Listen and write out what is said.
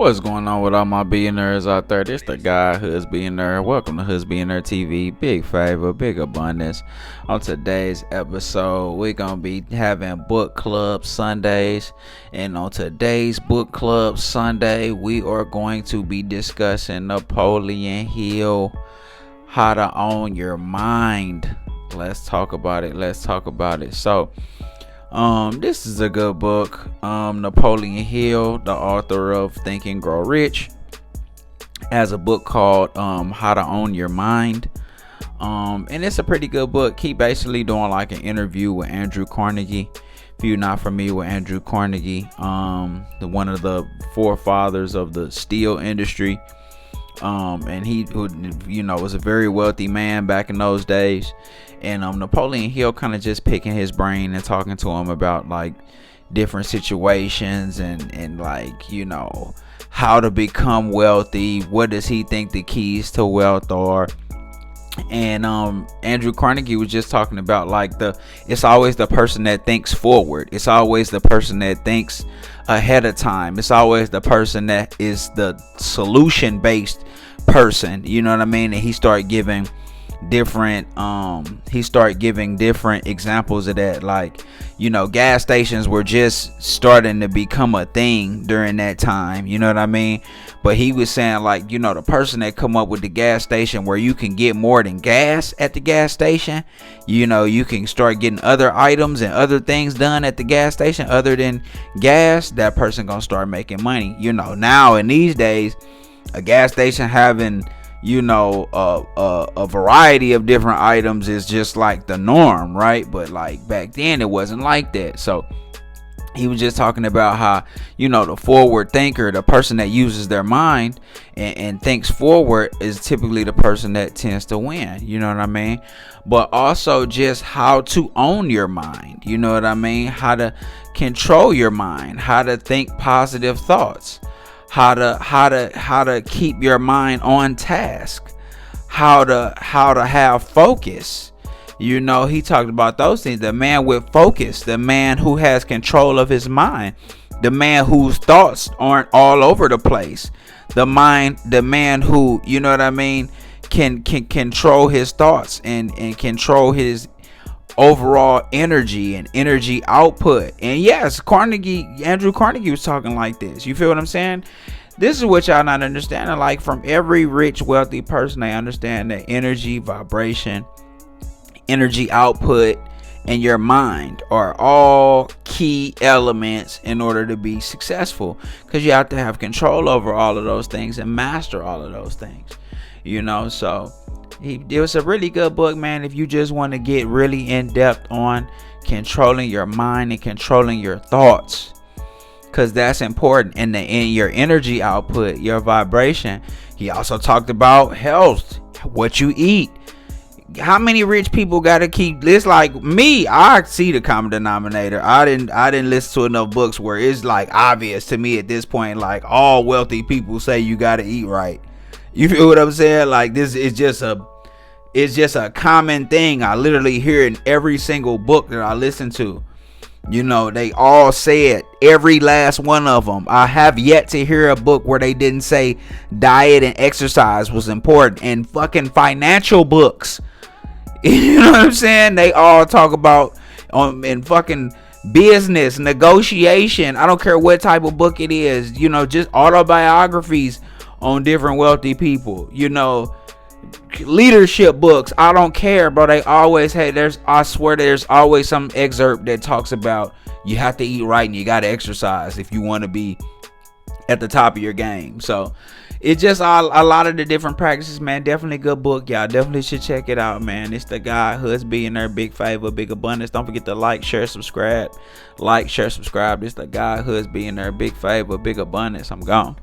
What's going on with all my billionaires out there? This the guy, Husbillionaire. Welcome to Husbillionaire TV. Big favor, big abundance. On today's episode, we're going to be having book club Sundays. And on today's book club Sunday, we are going to be discussing Napoleon Hill, How to Own Your Mind. Let's talk about it. So, this is a good book. Napoleon Hill, the author of Think and Grow Rich, has a book called How to Own Your Mind. And it's a pretty good book. He basically doing like an interview with Andrew Carnegie. If you're not familiar with Andrew Carnegie, one of the forefathers of the steel industry. And he was a very wealthy man back in those days. And Napoleon Hill kind of just picking his brain and talking to him about like different situations and like, how to become wealthy. What does he think the keys to wealth are? And Andrew Carnegie was just talking about like it's always the person that thinks forward. It's always the person that thinks ahead of time. It's always the person that is the solution based person. You know what I mean? And he started giving different examples of that. Like, gas stations were just starting to become a thing during that time. You know what I mean? But he was saying like, the person that come up with the gas station where you can get more than gas at the gas station, you can start getting other items and other things done at the gas station other than gas. That person gonna start making money. Now in these days, a gas station having a variety of different items is just like the norm, right? But like back then it wasn't like that. So he was just talking about how the forward thinker, the person that uses their mind and thinks forward, is typically the person that tends to win. You know what I mean? But also just how to own your mind. You know what I mean? How to control your mind, how to think positive thoughts, how to keep your mind on task, how to have focus. He talked about those things. The man with focus, the man who has control of his mind, the man whose thoughts aren't all over the place, the man who, can control his thoughts and control his overall energy and energy output. And yes, Andrew Carnegie was talking like this. You feel what I'm saying? This is what y'all not understanding. Like, from every rich, wealthy person, they understand that energy, vibration, energy output, and your mind are all key elements in order to be successful, because you have to have control over all of those things and master all of those things. So it was a really good book, man, if you just want to get really in depth on controlling your mind and controlling your thoughts, because that's important. And in your energy output, your vibration. He also talked about health, what you eat. How many rich people got to keep this? Like me, I see the common denominator. I didn't listen to enough books where it's like obvious to me at this point, like all wealthy people say you got to eat right. You feel what I'm saying? Like, this is just a common thing. I literally hear in every single book that I listen to. They all say it, every last one of them. I have yet to hear a book where they didn't say diet and exercise was important. And fucking financial books, you know what I'm saying? They all talk about in fucking business, negotiation. I don't care what type of book it is, just autobiographies on different wealthy people, leadership books. I don't care, bro. They always have, I swear there's always some excerpt that talks about you have to eat right and you got to exercise if you want to be at the top of your game. So it's just a lot of the different practices, man. Definitely a good book. Y'all definitely should check it out, man. It's the guy, Husbillionaire, big favor, big abundance. Don't forget to like, share, subscribe. It's the guy, Husbillionaire, big favor, big abundance. I'm gone.